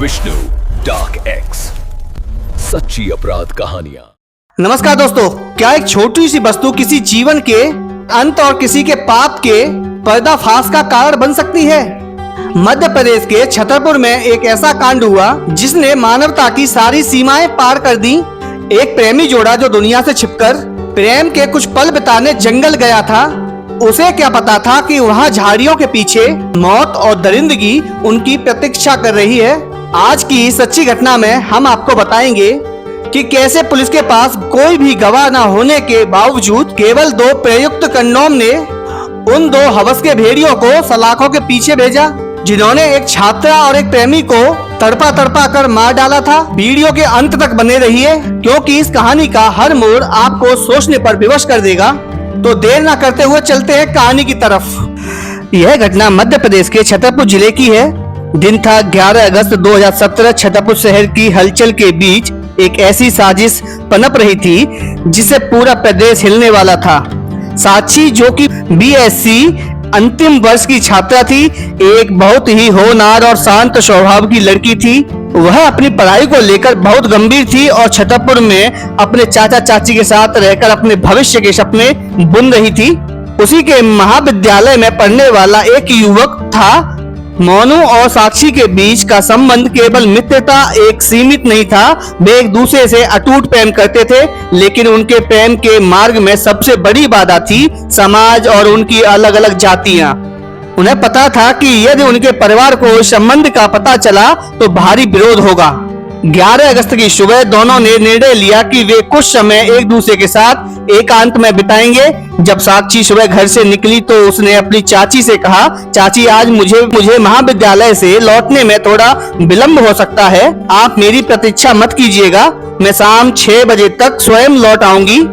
Vishnu dark x, सच्ची अपराध कहानियां। नमस्कार दोस्तों, क्या एक छोटी सी वस्तु किसी जीवन के अंत और किसी के पाप के पर्दाफाश का कारण बन सकती है? मध्य प्रदेश के छतरपुर में एक ऐसा कांड हुआ जिसने मानवता की सारी सीमाएं पार कर दी। एक प्रेमी जोड़ा जो दुनिया से छिपकर प्रेम के कुछ पल बिताने जंगल गया था, उसे क्या पता था कि वहाँ झाड़ियों के पीछे मौत और दरिंदगी उनकी प्रतीक्षा कर रही है। आज की सच्ची घटना में हम आपको बताएंगे कि कैसे पुलिस के पास कोई भी गवाह न होने के बावजूद केवल 2 प्रयुक्त कंडोम ने उन 2 हवस के भेड़ियों को सलाखों के पीछे भेजा, जिन्होंने एक छात्रा और एक प्रेमी को तड़पा तड़पा कर मार डाला था। वीडियो के अंत तक बने रहिए, क्योंकि इस कहानी का हर मोड़ आपको सोचने पर विवश कर देगा। तो देर न करते हुए चलते हैं कहानी की तरफ। यह घटना मध्य प्रदेश के छतरपुर जिले की है। दिन था 11 अगस्त 2017। छतरपुर शहर की हलचल के बीच एक ऐसी साजिश पनप रही थी जिससे पूरा प्रदेश हिलने वाला था। साक्षी, जो कि बीएससी अंतिम वर्ष की छात्रा थी, एक बहुत ही होनहार और शांत स्वभाव की लड़की थी। वह अपनी पढ़ाई को लेकर बहुत गंभीर थी और छतरपुर में अपने चाचा चाची के साथ रहकर अपने भविष्य के सपने बुन रही थी। उसी के महाविद्यालय में पढ़ने वाला एक युवक था। मोनू और साक्षी के बीच का संबंध केवल मित्रता एक सीमित नहीं था, वे एक दूसरे से अटूट प्रेम करते थे। लेकिन उनके प्रेम के मार्ग में सबसे बड़ी बाधा थी समाज और उनकी अलग अलग जातियां। उन्हें पता था कि यदि उनके परिवार को इस संबंध का पता चला तो भारी विरोध होगा। 11 अगस्त की सुबह दोनों ने निर्णय लिया कि वे कुछ समय एक दूसरे के साथ एकांत में बिताएंगे। जब साक्षी सुबह घर से निकली तो उसने अपनी चाची से कहा, चाची, आज मुझे महाविद्यालय से लौटने में थोड़ा विलंब हो सकता है, आप मेरी प्रतीक्षा मत कीजिएगा, मैं शाम 6 बजे तक स्वयं लौट आऊंगी।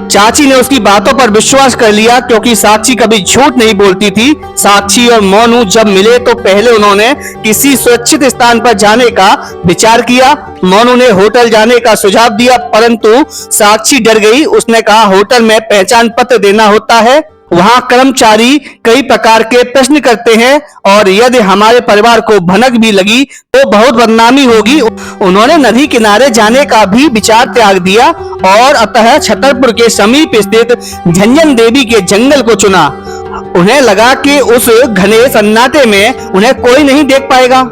चाची ने उसकी बातों पर विश्वास कर लिया, क्योंकि साक्षी कभी झूठ नहीं बोलती थी। साक्षी और मोनू जब मिले तो पहले उन्होंने किसी सुरक्षित स्थान पर जाने का विचार किया। मोनू ने होटल जाने का सुझाव दिया, परंतु साक्षी डर गई। उसने कहा, होटल में पहचान पत्र देना होता है, वहाँ कर्मचारी कई प्रकार के प्रश्न करते हैं और यदि हमारे परिवार को भनक भी लगी तो बहुत बदनामी होगी। उन्होंने नदी किनारे जाने का भी विचार त्याग दिया और अतः छतरपुर के समीप स्थित झंझन देवी के जंगल को चुना। उन्हें लगा कि उस घने सन्नाटे में उन्हें कोई नहीं देख पाएगा।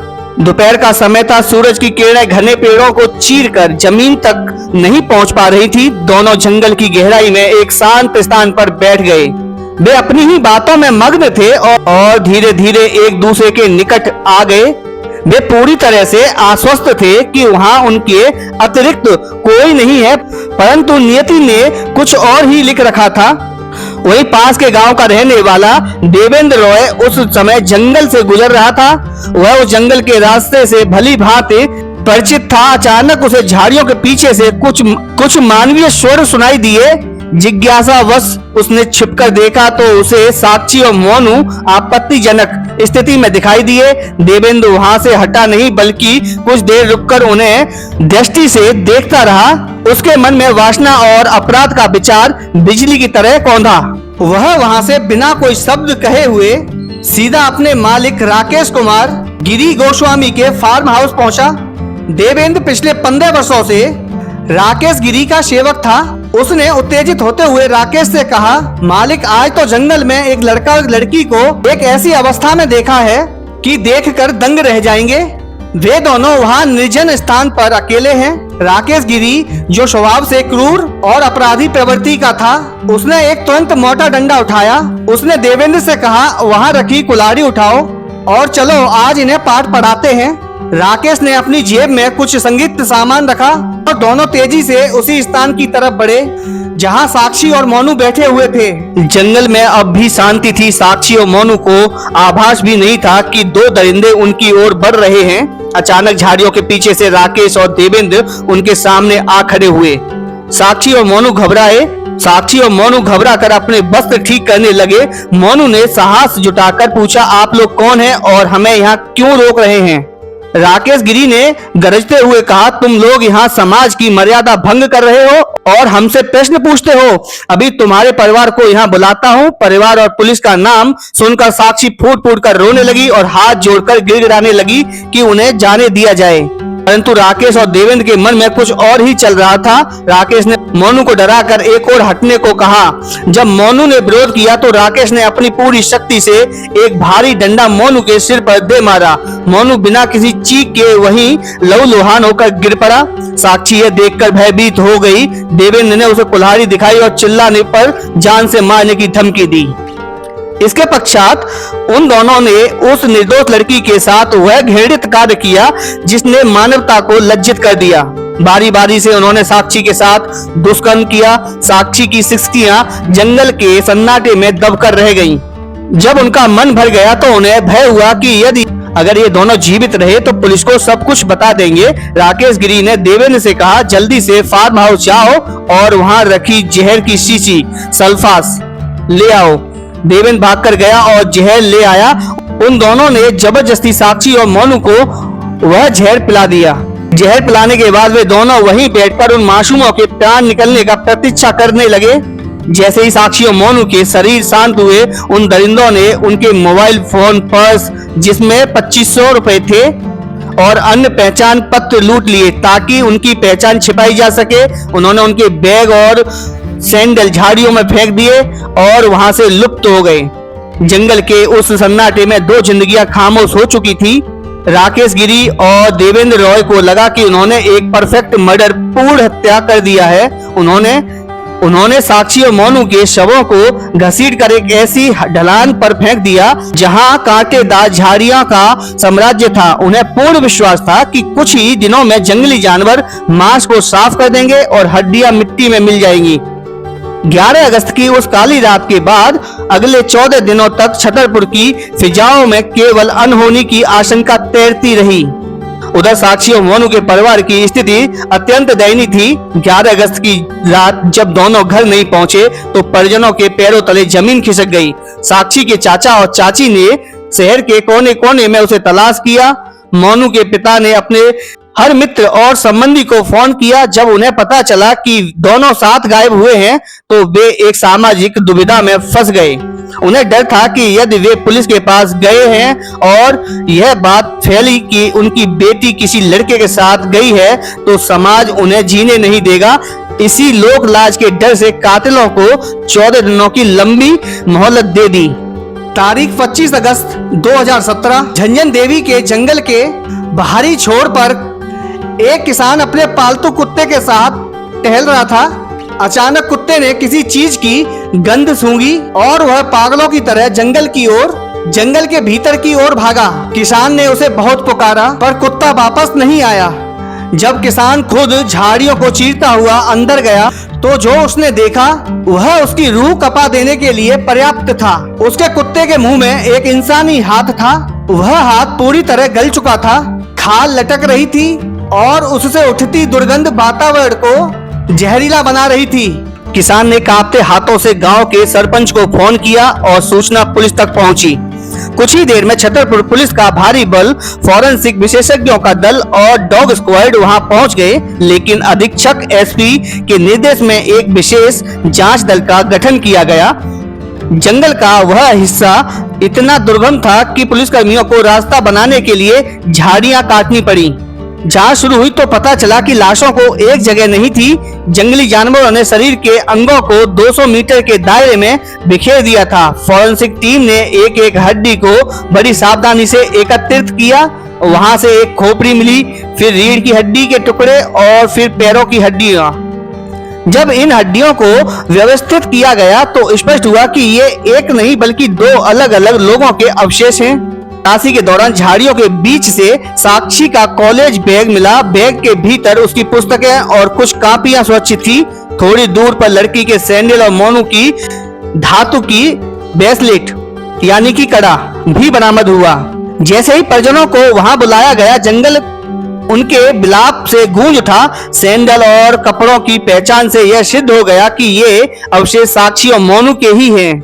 दोपहर का समय था, सूरज की किरणें घने पेड़ों को चीरकर जमीन तक नहीं पहुंच पा रही थी। दोनों जंगल की गहराई में एक शांत स्थान पर बैठ गए। वे अपनी ही बातों में मग्न थे और धीरे धीरे एक दूसरे के निकट आ गए। वे पूरी तरह से आश्वस्त थे कि वहां उनके अतिरिक्त कोई नहीं है, परंतु नियति ने कुछ और ही लिख रखा था। वही पास के गांव का रहने वाला देवेंद्र रॉय उस समय जंगल से गुजर रहा था। वह उस जंगल के रास्ते से भली भांति परिचित था। अचानक उसे झाड़ियों के पीछे से कुछ मानवीय स्वर सुनाई दिए। जिज्ञासावश उसने छिपकर देखा तो उसे साक्षी और मोनू आपत्तिजनक स्थिति में दिखाई दिए। देवेंद्र वहां से हटा नहीं, बल्कि कुछ देर रुककर उन्हें दृष्टि से देखता रहा। उसके मन में वासना और अपराध का विचार बिजली की तरह कौंधा। वह वहां से बिना कोई शब्द कहे हुए सीधा अपने मालिक राकेश कुमार गिरी गोस्वामी के फार्म हाउस पहुंचा। देवेंद्र पिछले 15 वर्षों से राकेश गिरी का सेवक था। उसने उत्तेजित होते हुए राकेश से कहा, मालिक, आज तो जंगल में एक लड़का और लड़की को एक ऐसी अवस्था में देखा है कि देखकर दंग रह जाएंगे। वे दोनों वहां निर्जन स्थान पर अकेले हैं। राकेश गिरी, जो स्वभाव से क्रूर और अपराधी प्रवृत्ति का था, उसने एक तुरंत मोटा डंडा उठाया। उसने देवेंद्र से कहा, वहां रखी कुल्हाड़ी उठाओ और चलो आज इन्हें पाठ पढ़ाते हैं। राकेश ने अपनी जेब में कुछ संगीत सामान रखा और दोनों तेजी से उसी स्थान की तरफ बढ़े जहां साक्षी और मोनू बैठे हुए थे। जंगल में अब भी शांति थी। साक्षी और मोनू को आभास भी नहीं था कि 2 दरिंदे उनकी ओर बढ़ रहे हैं। अचानक झाड़ियों के पीछे से राकेश और देवेंद्र उनके सामने आ खड़े हुए। साक्षी और मोनू घबरा कर अपने वस्त्र ठीक करने लगे। मोनू ने साहस जुटाकर पूछा, आप लोग कौन हैं और हमें यहाँ क्यों रोक रहे हैं? राकेश गिरी ने गरजते हुए कहा, तुम लोग यहाँ समाज की मर्यादा भंग कर रहे हो और हमसे प्रश्न पूछते हो। अभी तुम्हारे परिवार को यहाँ बुलाता हूँ। परिवार और पुलिस का नाम सुनकर साक्षी फूट फूट कर रोने लगी और हाथ जोड़कर गिड़गिड़ाने लगी कि उन्हें जाने दिया जाए। परंतु राकेश और देवेंद्र के मन में कुछ और ही चल रहा था। राकेश ने मोनू को डराकर एक और हटने को कहा। जब मोनू ने विरोध किया तो राकेश ने अपनी पूरी शक्ति से एक भारी डंडा मोनू के सिर पर दे मारा। मोनू बिना किसी चीख के वहीं लहूलुहान होकर गिर पड़ा। साक्षी यह देखकर भयभीत हो गई। देवेंद्र ने उसे कुल्हाड़ी दिखाई और चिल्लाने पर जान से मारने की धमकी दी। इसके पश्चात उन दोनों ने उस निर्दोष लड़की के साथ वह घृणित कार्य किया जिसने मानवता को लज्जित कर दिया। बारी बारी से उन्होंने साक्षी के साथ दुष्कर्म किया। साक्षी की सिसकियां जंगल के सन्नाटे में दबकर रह गईं। जब उनका मन भर गया तो उन्हें भय हुआ कि यदि अगर ये दोनों जीवित रहे तो पुलिस को सब कुछ बता देंगे। राकेश गिरी ने देवेंद्र से कहा, जल्दी से फार्म हाउस जाओ और वहां रखी जहर की शीशी सल्फास ले आओ। देवेंद्र भागकर गया और जहर ले आया। उन दोनों ने जबरदस्ती साक्षी और मोनू को वह जहर पिला दिया। जहर पिलाने के बाद वे दोनों वहीं बैठकर उन मासूमों के प्राण निकलने का प्रतीक्षा करने लगे। जैसे ही साक्षी और मोनू के शरीर शांत हुए, उन दरिंदों ने उनके मोबाइल फोन, पर्स जिसमें 2500 रुपए थे और अन्य पहचान पत्र लूट लिए ताकि उनकी पहचान छिपाई जा सके। उन्होंने उनके बैग और सैंडल झाड़ियों में फेंक दिए और वहां से लुप्त हो गए। जंगल के उस सन्नाटे में दो जिंदगियां खामोश हो चुकी थी। राकेश गिरी और देवेंद्र रॉय को लगा कि उन्होंने एक परफेक्ट मर्डर, पूर्ण हत्या कर दिया है। उन्होंने साक्षी और मोनू के शवों को घसीटकर एक ऐसी ढलान पर फेंक दिया जहां कांटेदार झाड़ियों का साम्राज्य था। उन्हें पूर्ण विश्वास था कि कुछ ही दिनों में जंगली जानवर मांस को साफ कर देंगे और हड्डियां मिट्टी में मिल जाएंगी। 11 अगस्त की उस काली रात के बाद अगले 14 दिनों तक छतरपुर की फिजाओं में केवल अनहोनी की आशंका तैरती रही। उधर साक्षी और मोनू के परिवार की स्थिति अत्यंत दयनीय थी। 11 अगस्त की रात जब दोनों घर नहीं पहुंचे तो परिजनों के पैरों तले जमीन खिसक गई। साक्षी के चाचा और चाची ने शहर के कोने कोने में उसे तलाश किया। मोनू के पिता ने अपने हर मित्र और संबंधी को फोन किया। जब उन्हें पता चला कि दोनों साथ गायब हुए हैं तो वे एक सामाजिक दुविधा में फंस गए। उन्हें डर था कि यदि वे पुलिस के पास गए हैं और यह बात फैली कि उनकी बेटी किसी लड़के के साथ गई है तो समाज उन्हें जीने नहीं देगा। इसी लोक लाज के डर से कातिलों को 14 दिनों की लंबी मोहलत दे दी। तारीख 25 अगस्त 2017 झंझन देवी के जंगल के बाहरी छोर पर एक किसान अपने पालतू कुत्ते के साथ टहल रहा था। अचानक कुत्ते ने किसी चीज की गंध सूंघी और वह पागलों की तरह जंगल के भीतर की ओर भागा। किसान ने उसे बहुत पुकारा पर कुत्ता वापस नहीं आया। जब किसान खुद झाड़ियों को चीरता हुआ अंदर गया तो जो उसने देखा वह उसकी रूह कपा देने के लिए पर्याप्त था। उसके कुत्ते के मुंह में एक इंसानी हाथ था। वह हाथ पूरी तरह गल चुका था, खाल लटक रही थी और उससे उठती दुर्गंध वातावरण को जहरीला बना रही थी। किसान ने कांपते हाथों से गांव के सरपंच को फोन किया और सूचना पुलिस तक पहुंची। कुछ ही देर में छतरपुर पुलिस का भारी बल, फॉरेंसिक विशेषज्ञों का दल और डॉग स्क्वाड वहां पहुंच गए। लेकिन अधीक्षक एसपी के निर्देश में एक विशेष जांच दल का गठन किया गया। जंगल का वह हिस्सा इतना दुर्गम था कि पुलिसकर्मियों को रास्ता बनाने के लिए झाड़ियां काटनी पड़ी। जांच शुरू हुई तो पता चला कि लाशों को एक जगह नहीं थी। जंगली जानवरों ने शरीर के अंगों को 200 मीटर के दायरे में बिखेर दिया था। फॉरेंसिक टीम ने एक एक हड्डी को बड़ी सावधानी से एकत्रित किया। वहां से एक खोपड़ी मिली, फिर रीढ़ की हड्डी के टुकड़े और फिर पैरों की हड्डियां। जब इन हड्डियों को व्यवस्थित किया गया तो स्पष्ट हुआ कि ये एक नहीं बल्कि 2 अलग अलग लोगों के अवशेष हैं। तलाशी के दौरान झाड़ियों के बीच से साक्षी का कॉलेज बैग मिला। बैग के भीतर उसकी पुस्तकें और कुछ कॉपियां सुरक्षित थी। थोड़ी दूर पर लड़की के सैंडल और मोनू की धातु की ब्रेसलेट यानी कि कड़ा भी बरामद हुआ। जैसे ही परिजनों को वहां बुलाया गया, जंगल उनके विलाप से गूंज उठा। सैंडल और कपड़ों की पहचान से यह सिद्ध हो गया कि ये अवशेष साक्षी और मोनू के ही हैं।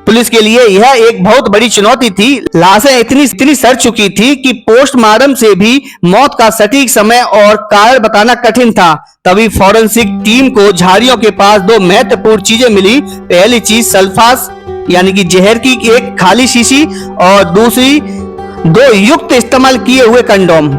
पुलिस के लिए यह एक बहुत बड़ी चुनौती थी। लाशें इतनी सड़ चुकी थी कि पोस्टमार्टम से भी मौत का सटीक समय और कारण बताना कठिन था। तभी फॉरेंसिक टीम को झाड़ियों के पास दो महत्वपूर्ण चीजें मिली। पहली चीज सल्फास यानी कि जहर की एक खाली शीशी और दूसरी दो युक्त इस्तेमाल किए हुए कंडोम।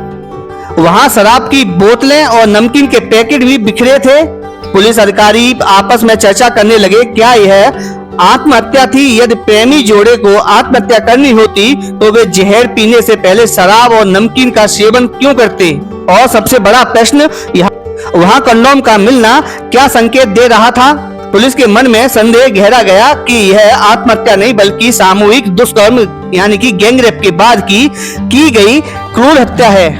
वहां शराब की बोतलें और नमकीन के पैकेट भी बिखरे थे। पुलिस अधिकारी आपस में चर्चा करने लगे, क्या यह आत्महत्या थी? यदि प्रेमी जोड़े को आत्महत्या करनी होती तो वे जहर पीने से पहले शराब और नमकीन का सेवन क्यों करते? और सबसे बड़ा प्रश्न, वहां कंडोम का मिलना क्या संकेत दे रहा था? पुलिस के मन में संदेह गहरा गया कि यह आत्महत्या नहीं बल्कि सामूहिक दुष्कर्म यानी कि गैंगरेप के बाद की गई क्रूर हत्या है।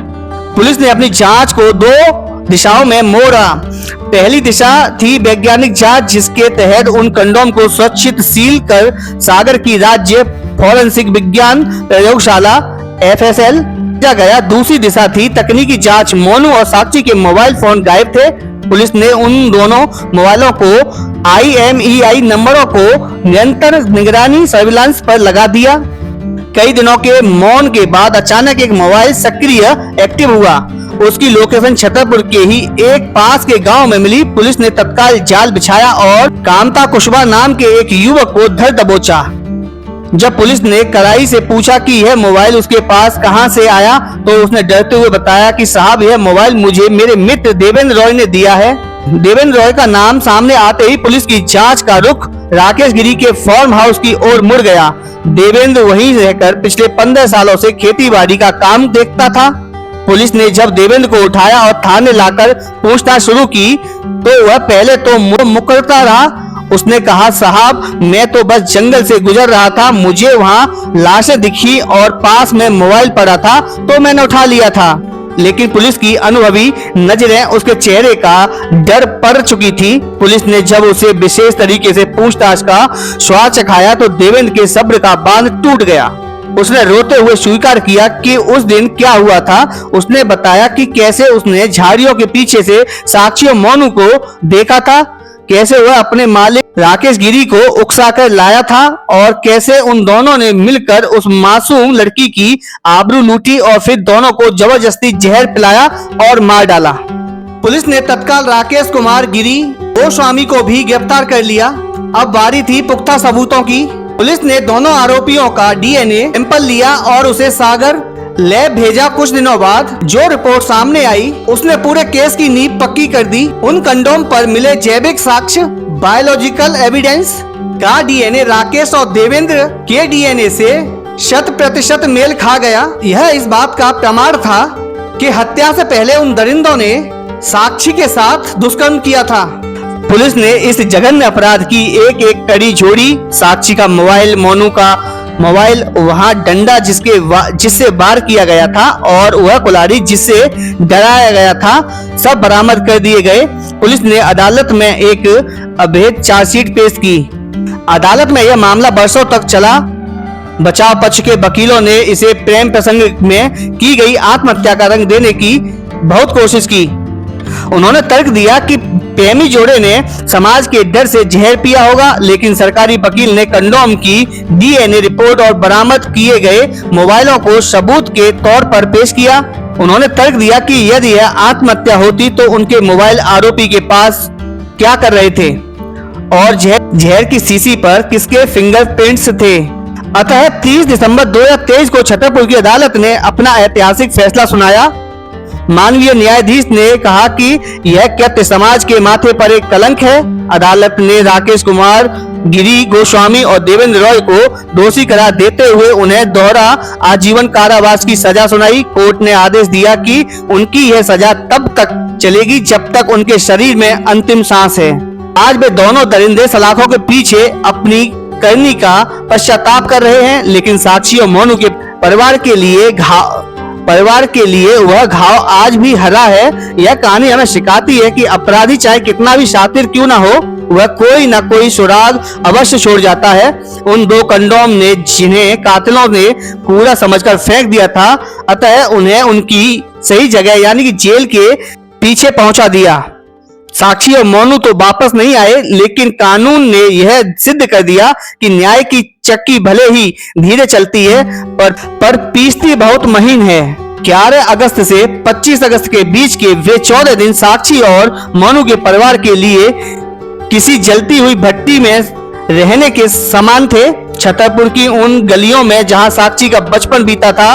पुलिस ने अपनी जांच को दो दिशाओं में मोड़ा। पहली दिशा थी वैज्ञानिक जांच, जिसके तहत उन कंडोम को सुरक्षित सील कर सागर की राज्य फॉरेंसिक विज्ञान प्रयोगशाला FSL भेजा गया। दूसरी दिशा थी तकनीकी जांच। मोनू और साक्षी के मोबाइल फोन गायब थे। पुलिस ने उन दोनों मोबाइलों को IMEI नंबरों को निरंतर निगरानी सर्विलांस पर लगा दिया। कई दिनों के मौन के बाद अचानक एक मोबाइल सक्रिय एक्टिव हुआ। उसकी लोकेशन छतरपुर के ही एक पास के गांव में मिली। पुलिस ने तत्काल जाल बिछाया और कामता कुशवाहा नाम के एक युवक को धर दबोचा। जब पुलिस ने कड़ाई से पूछा कि यह मोबाइल उसके पास कहां से आया तो उसने डरते हुए बताया कि साहब, यह मोबाइल मुझे मेरे मित्र देवेंद्र रॉय ने दिया है। देवेंद्र रॉय का नाम सामने आते ही पुलिस की जांच का रुख राकेश गिरी के फार्म हाउस की ओर मुड़ गया। देवेंद्र वहीं रहकर पिछले 15 सालों से खेतीबाड़ी का काम देखता था। पुलिस ने जब देवेंद्र को उठाया और थाने लाकर पूछताछ शुरू की तो वह पहले तो मुकरता रहा। उसने कहा, साहब, मैं तो बस जंगल से गुजर रहा था, मुझे वहां लाशें दिखी और पास में मोबाइल पड़ा था तो मैंने उठा लिया था। लेकिन पुलिस की अनुभवी नजरें उसके चेहरे का डर पड़ चुकी थी। पुलिस ने जब उसे विशेष तरीके से पूछताछ का स्वाद चखाया तो देवेंद्र के सब्र का बांध टूट गया। उसने रोते हुए स्वीकार किया कि उस दिन क्या हुआ था। उसने बताया कि कैसे उसने झाड़ियों के पीछे से साक्षी और मोनू को देखा था, कैसे वह अपने मालिक राकेश गिरी को उकसाकर लाया था और कैसे उन दोनों ने मिलकर उस मासूम लड़की की आबरू लूटी और फिर दोनों को जबरदस्ती जहर पिलाया और मार डाला। पुलिस ने तत्काल राकेश कुमार गिरी गोस्वामी को भी गिरफ्तार कर लिया। अब बारी थी पुख्ता सबूतों की। पुलिस ने दोनों आरोपियों का DNA सैंपल लिया और उसे सागर लैब भेजा। कुछ दिनों बाद जो रिपोर्ट सामने आई उसने पूरे केस की नींव पक्की कर दी। उन कंडोम पर मिले जैविक साक्ष्य, बायोलॉजिकल एविडेंस का DNA राकेश और देवेंद्र के DNA से 100% मेल खा गया। यह इस बात का प्रमाण था कि हत्या से पहले उन दरिंदों ने साक्षी के साथ दुष्कर्म किया था। पुलिस ने इस जघन्य अपराध की एक एक कड़ी जोड़ी। साक्षी का मोबाइल, मोनू का मोबाइल, वहां डंडा जिससे वार किया गया था और वह कुल्हाड़ी जिससे डराया गया था, सब बरामद कर दिए गए। पुलिस ने अदालत में एक अवैध चार्जशीट पेश की। अदालत में यह मामला बरसों तक चला। बचाव पक्ष के वकीलों ने इसे प्रेम प्रसंग में की गई आत्महत्या का रंग देने की बहुत कोशिश की। उन्होंने तर्क दिया कि प्रेमी जोड़े ने समाज के डर से जहर पिया होगा, लेकिन सरकारी वकील ने कंडोम की DNA रिपोर्ट और बरामद किए गए मोबाइलों को सबूत के तौर पर पेश किया। उन्होंने तर्क दिया कि यदि यह आत्महत्या होती तो उनके मोबाइल आरोपी के पास क्या कर रहे थे और जहर की शीशी पर किसके फिंगरप्रिंट्स थे। अतः 30 दिसंबर 2023 को छतरपुर की अदालत ने अपना ऐतिहासिक फैसला सुनाया। मानवीय न्यायाधीश ने कहा कि यह कृत्य समाज के माथे पर एक कलंक है। अदालत ने राकेश कुमार गिरी गोस्वामी और देवेंद्र रॉय को दोषी करार देते हुए उन्हें दोहरा आजीवन कारावास की सजा सुनाई। कोर्ट ने आदेश दिया कि उनकी यह सजा तब तक चलेगी जब तक उनके शरीर में अंतिम सांस है। आज वे दोनों दरिंदे सलाखों के पीछे अपनी करनी का पश्चाताप कर रहे हैं, लेकिन साक्षी और मोनू के परिवार के लिए वह घाव आज भी हरा है। यह कहानी हमें सिखाती है कि अपराधी चाहे कितना भी शातिर क्यों ना हो, वह कोई ना कोई सुराग अवश्य छोड़ जाता है। उन दो कंडोम ने जिन्हें कातिलों ने कूड़ा समझकर फेंक दिया था, अतः उन्हें उनकी सही जगह यानी कि जेल के पीछे पहुंचा दिया। साक्षी और मोनू तो वापस नहीं आए, लेकिन कानून ने यह सिद्ध कर दिया कि न्याय की चक्की भले ही धीरे चलती है पर पीसती बहुत महीन है। 11 अगस्त से 25 अगस्त के बीच के वे 14 दिन साक्षी और मोनू के परिवार के लिए किसी जलती हुई भट्टी में रहने के समान थे। छतरपुर की उन गलियों में जहां साक्षी का बचपन बीता था,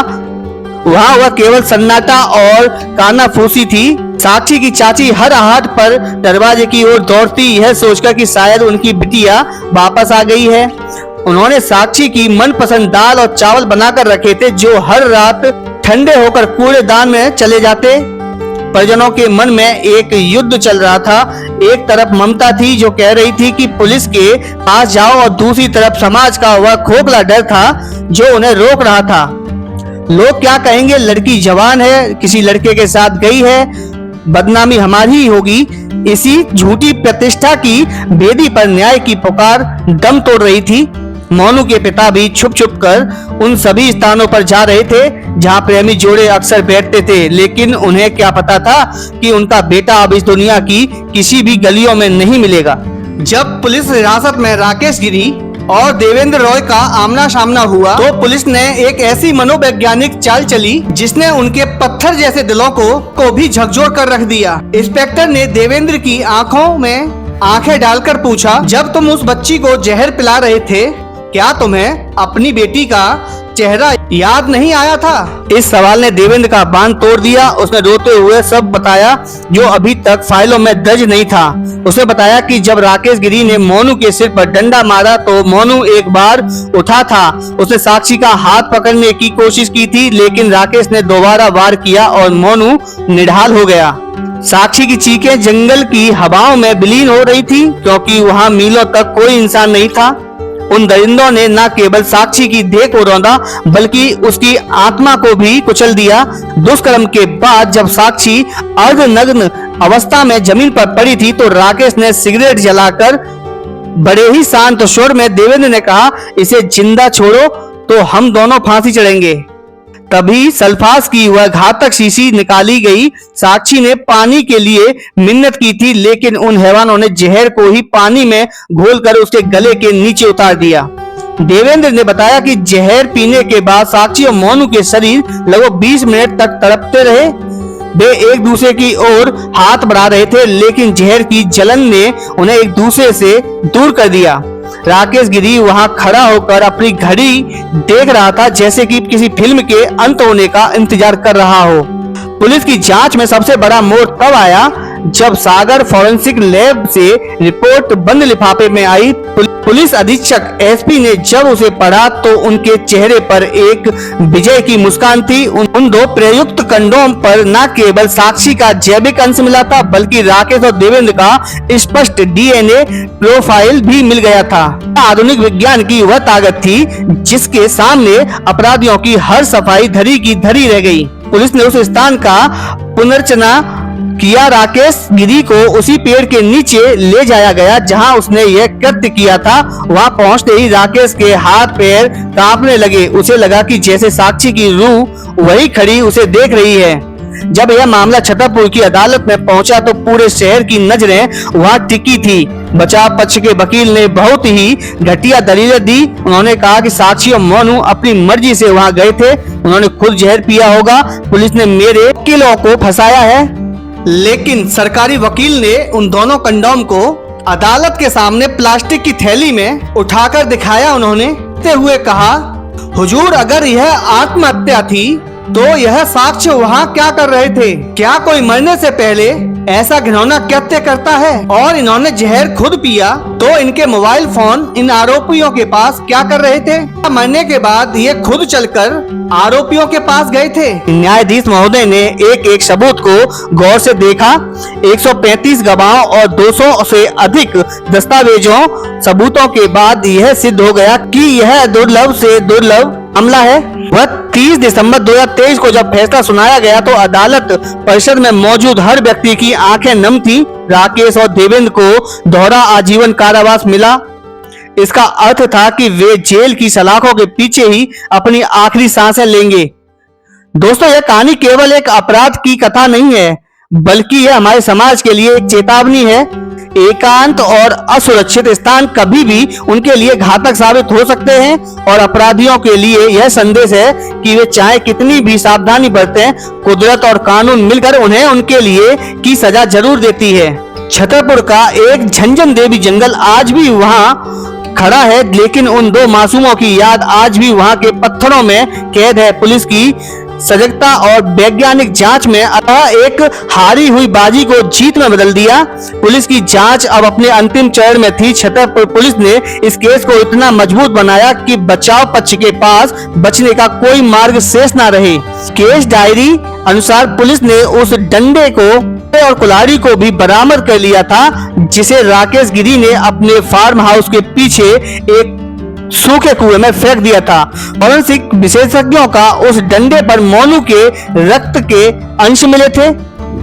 वहां वह केवल सन्नाटा और कानाफूसी थी। साक्षी की चाची हर आहट पर दरवाजे की ओर दौड़ती, यह सोचकर कि शायद उनकी बिटिया वापस आ गई है। उन्होंने साक्षी की मनपसंद दाल और चावल बनाकर रखे थे, जो हर रात ठंडे होकर कूड़ेदान में चले जाते। परिजनों के मन में एक युद्ध चल रहा था। एक तरफ ममता थी जो कह रही थी कि पुलिस के पास जाओ, और दूसरी तरफ समाज का वह खोखला डर था जो उन्हें रोक रहा था। लोग क्या कहेंगे, लड़की जवान है, किसी लड़के के साथ गई है, बदनामी हमारी ही होगी। इसी झूठी प्रतिष्ठा की बेदी पर न्याय की पुकार दम तोड़ रही थी। मोनू के पिता भी छुप छुप कर उन सभी स्थानों पर जा रहे थे जहां प्रेमी जोड़े अक्सर बैठते थे, लेकिन उन्हें क्या पता था कि उनका बेटा अब इस दुनिया की किसी भी गलियों में नहीं मिलेगा। जब पुलिस हिरासत में राकेश गिरी और देवेंद्र रॉय का आमना सामना हुआ, तो पुलिस ने एक ऐसी मनोवैज्ञानिक चाल चली जिसने उनके पत्थर जैसे दिलों को भी झकझोर कर रख दिया। इंस्पेक्टर ने देवेंद्र की आंखों में आंखें डालकर पूछा, जब तुम उस बच्ची को जहर पिला रहे थे, क्या तुम्हें अपनी बेटी का चेहरा याद नहीं आया था? इस सवाल ने देवेंद्र का बांध तोड़ दिया। उसने रोते हुए सब बताया जो अभी तक फाइलों में दर्ज नहीं था। उसने बताया कि जब राकेश गिरी ने मोनू के सिर पर डंडा मारा तो मोनू एक बार उठा था। उसने साक्षी का हाथ पकड़ने की कोशिश की थी, लेकिन राकेश ने दोबारा वार किया और मोनू निढाल हो गया। साक्षी की चीखें जंगल की हवाओं में विलीन हो रही थी, क्योंकि वहां मीलों तक कोई इंसान नहीं था। उन दरिंदों ने न केवल साक्षी की देह को रौंदा, बल्कि उसकी आत्मा को भी कुचल दिया। दुष्कर्म के बाद जब साक्षी अर्धनग्न अवस्था में जमीन पर पड़ी थी, तो राकेश ने सिगरेट जलाकर बड़े ही शांत स्वर में देवेंद्र ने कहा, इसे जिंदा छोड़ो तो हम दोनों फांसी चढ़ेंगे। तभी सल्फास की वह घातक शीशी निकाली गई। साक्षी ने पानी के लिए मिन्नत की थी, लेकिन उन हैवानों ने जहर को ही पानी में घोलकर उसके गले के नीचे उतार दिया। देवेंद्र ने बताया कि जहर पीने के बाद साक्षी और मोनू के शरीर लगभग 20 मिनट तक तड़पते रहे। वे एक दूसरे की ओर हाथ बढ़ा रहे थे, लेकिन जहर की जलन ने उन्हें एक दूसरे से दूर कर दिया। राकेश गिरी वहां खड़ा होकर अपनी घड़ी देख रहा था, जैसे कि किसी फिल्म के अंत होने का इंतजार कर रहा हो। पुलिस की जांच में सबसे बड़ा मोड़ तब आया जब सागर फॉरेंसिक लैब से रिपोर्ट बंद लिफाफे में आई। पुलिस अधीक्षक एसपी ने जब उसे पढ़ा तो उनके चेहरे पर एक विजय की मुस्कान थी। उन दो प्रयुक्त कंडोम पर न केवल साक्षी का जैविक अंश मिला था, बल्कि राकेश और देवेंद्र का स्पष्ट डीएनए प्रोफाइल भी मिल गया था। आधुनिक विज्ञान की वह ताकत थी जिसके सामने अपराधियों की हर सफाई धरी की धरी रह गई। पुलिस ने उस स्थान का पुनर्चना किया। राकेश गिरी को उसी पेड़ के नीचे ले जाया गया जहां उसने यह कृत्य किया था। वहां पहुंचते ही राकेश के हाथ पैर कांपने लगे। उसे लगा कि जैसे साक्षी की रूह वही खड़ी उसे देख रही है। जब यह मामला छतरपुर की अदालत में पहुंचा तो पूरे शहर की नजरें वहां टिकी थी। बचाव पक्ष के वकील ने बहुत ही घटिया दलीलें दी। उन्होंने कहा कि साक्षी और मोनू अपनी मर्जी से वहां गए थे, उन्होंने खुद जहर पिया होगा, पुलिस ने मेरे वकीलों को फंसाया है। लेकिन सरकारी वकील ने उन दोनों कंडोम को अदालत के सामने प्लास्टिक की थैली में उठाकर दिखाया। उन्होंने कहते हुए कहा, हुजूर, अगर यह आत्महत्या थी तो यह साक्ष्य वहाँ क्या कर रहे थे? क्या कोई मरने से पहले ऐसा घिनौना कृत्य करता है? और इन्होंने जहर खुद पिया तो इनके मोबाइल फोन इन आरोपियों के पास क्या कर रहे थे? मरने के बाद ये खुद चलकर आरोपियों के पास गए थे। न्यायाधीश महोदय ने एक एक सबूत को गौर से देखा। 135 गवाहों और 200 से अधिक दस्तावेजों सबूतों के बाद यह सिद्ध हो गया कि यह दुर्लभ से दुर्लभ मामला है। वह 30 दिसंबर 2023 को जब फैसला सुनाया गया तो अदालत परिसर में मौजूद हर व्यक्ति की आंखें नम थी। राकेश और देवेंद्र को दोहरा आजीवन कारावास मिला। इसका अर्थ था कि वे जेल की सलाखों के पीछे ही अपनी आखिरी सांसें लेंगे। दोस्तों, यह कहानी केवल एक अपराध की कथा नहीं है, बल्कि यह हमारे समाज के लिए एक चेतावनी है। एकांत और असुरक्षित स्थान कभी भी उनके लिए घातक साबित हो सकते हैं और अपराधियों के लिए यह संदेश है कि वे चाहे कितनी भी सावधानी बरतें, कुदरत और कानून मिलकर उन्हें उनके लिए की सजा जरूर देती है। छतरपुर का एक झंझन देवी जंगल आज भी वहाँ खड़ा है, लेकिन उन दो मासूमों की याद आज भी वहाँ के पत्थरों में कैद है। पुलिस की सजगता और वैज्ञानिक जांच में अतः एक हारी हुई बाजी को जीत में बदल दिया। पुलिस की जांच अब अपने अंतिम चरण में थी। छतरपुर पुलिस ने इस केस को इतना मजबूत बनाया कि बचाव पक्ष के पास बचने का कोई मार्ग शेष ना रहे। केस डायरी अनुसार पुलिस ने उस डंडे को और कुल्हाड़ी को भी बरामद कर लिया था, जिसे राकेश गिरी ने अपने फार्म हाउस के पीछे एक सूखे कुएं में फेंक दिया था। फॉरेंसिक विशेषज्ञों का उस डंडे पर मोनू के रक्त के अंश मिले थे।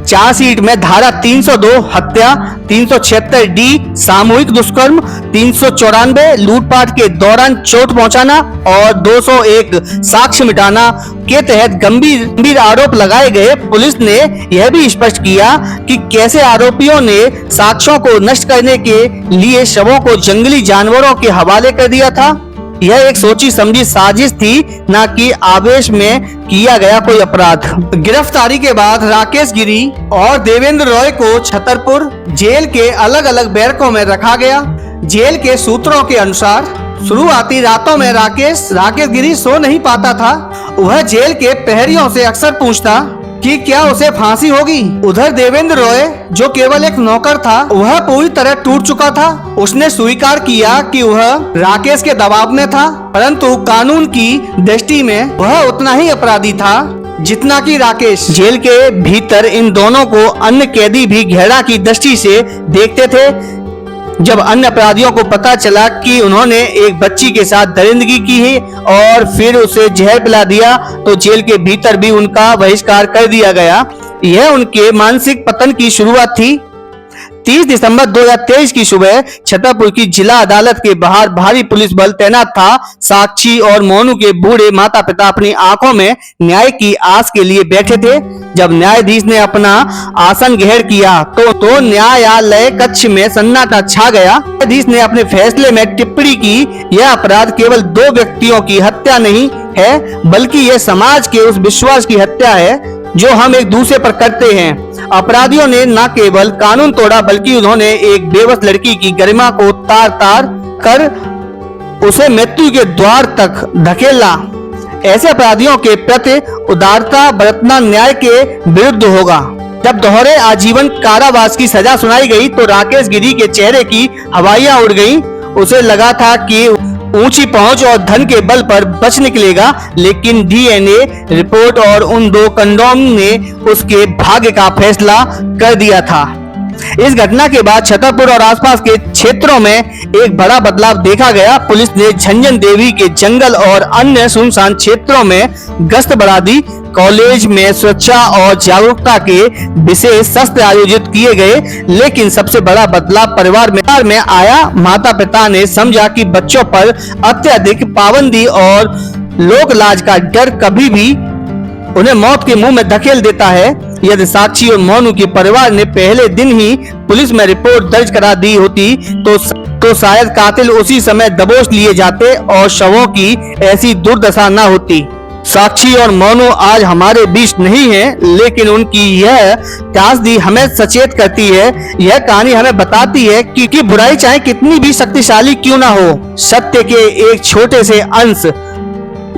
चार्जशीट में धारा 302 हत्या, 376 डी सामूहिक दुष्कर्म, 394 लूटपाट के दौरान चोट पहुंचाना और 201 साक्ष्य मिटाना के तहत गंभीर आरोप लगाए गए। पुलिस ने यह भी स्पष्ट किया कि कैसे आरोपियों ने साक्ष्यों को नष्ट करने के लिए शवों को जंगली जानवरों के हवाले कर दिया था। यह एक सोची समझी साजिश थी, न कि आवेश में किया गया कोई अपराध। गिरफ्तारी के बाद राकेश गिरी और देवेंद्र रॉय को छतरपुर जेल के अलग अलग बैरकों में रखा गया। जेल के सूत्रों के अनुसार शुरुआती रातों में राकेश गिरी सो नहीं पाता था। वह जेल के प्रहरियों से अक्सर पूछता कि क्या उसे फांसी होगी। उधर देवेंद्र रॉय, जो केवल एक नौकर था, वह पूरी तरह टूट चुका था। उसने स्वीकार किया कि वह राकेश के दबाव में था, परंतु कानून की दृष्टि में वह उतना ही अपराधी था जितना कि राकेश। जेल के भीतर इन दोनों को अन्य कैदी भी घृणा की दृष्टि से देखते थे। जब अन्य अपराधियों को पता चला कि उन्होंने एक बच्ची के साथ दरिंदगी की है और फिर उसे जहर पिला दिया, तो जेल के भीतर भी उनका बहिष्कार कर दिया गया। यह उनके मानसिक पतन की शुरुआत थी। 30 दिसंबर 2023 की सुबह छतरपुर की जिला अदालत के बाहर भारी पुलिस बल तैनात था। साक्षी और मोनू के बूढ़े माता पिता अपनी आंखों में न्याय की आस के लिए बैठे थे। जब न्यायाधीश ने अपना आसन ग्रहण किया तो न्यायालय कक्ष में सन्नाटा छा गया। न्यायाधीश ने अपने फैसले में टिप्पणी की, यह अपराध केवल दो व्यक्तियों की हत्या नहीं है, बल्कि यह समाज के उस विश्वास की हत्या है जो हम एक दूसरे पर करते हैं। अपराधियों ने न केवल कानून तोड़ा, बल्कि उन्होंने एक बेबस लड़की की गरिमा को तार तार कर उसे मृत्यु के द्वार तक धकेला। ऐसे अपराधियों के प्रति उदारता बरतना न्याय के विरुद्ध होगा। जब दोहरे आजीवन कारावास की सजा सुनाई गई तो राकेश गिरी के चेहरे की हवाइयां उड़ गईं। उसे लगा था कि ऊंची पहुंच और धन के बल पर बच निकलेगा, लेकिन डीएनए रिपोर्ट और उन दो कंडोम ने उसके भाग्य का फैसला कर दिया था। इस घटना के बाद छतरपुर और आसपास के क्षेत्रों में एक बड़ा बदलाव देखा गया। पुलिस ने झंझन देवी के जंगल और अन्य सुनसान क्षेत्रों में गश्त बढ़ा दी। कॉलेज में सुरक्षा और जागरूकता के विशेष सत्र आयोजित किए गए, लेकिन सबसे बड़ा बदलाव परिवार में आया। माता पिता ने समझा कि बच्चों पर अत्यधिक पाबंदी और लोक लाज का डर कभी भी उन्हें मौत के मुंह में धकेल देता है। यदि साक्षी और मोनू के परिवार ने पहले दिन ही पुलिस में रिपोर्ट दर्ज करा दी होती तो शायद कातिल उसी समय दबोच लिए जाते और शवों की ऐसी दुर्दशा न होती। साक्षी और मोनू आज हमारे बीच नहीं है, लेकिन उनकी यह त्रासदी हमें सचेत करती है। यह कहानी हमें बताती है कि बुराई चाहे कितनी भी शक्तिशाली क्यों ना हो, सत्य के एक छोटे से अंश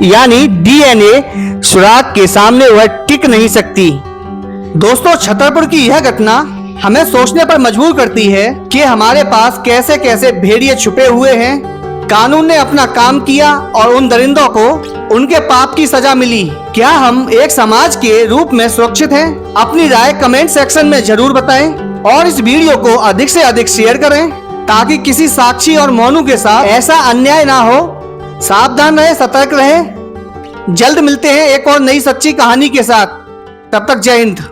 यानी डीएनए सुराग के सामने वह टिक नहीं सकती। दोस्तों, छतरपुर की यह घटना हमें सोचने पर मजबूर करती है कि हमारे पास कैसे कैसे भेड़िए छुपे हुए हैं। कानून ने अपना काम किया और उन दरिंदों को उनके पाप की सजा मिली। क्या हम एक समाज के रूप में सुरक्षित हैं? अपनी राय कमेंट सेक्शन में जरूर बताएं और इस वीडियो को अधिक से अधिक शेयर करें ताकि किसी साक्षी और मोनू के साथ ऐसा अन्याय ना हो। सावधान रहे, सतर्क रहे। जल्द मिलते हैं एक और नई सच्ची कहानी के साथ। तब तक जय हिंद।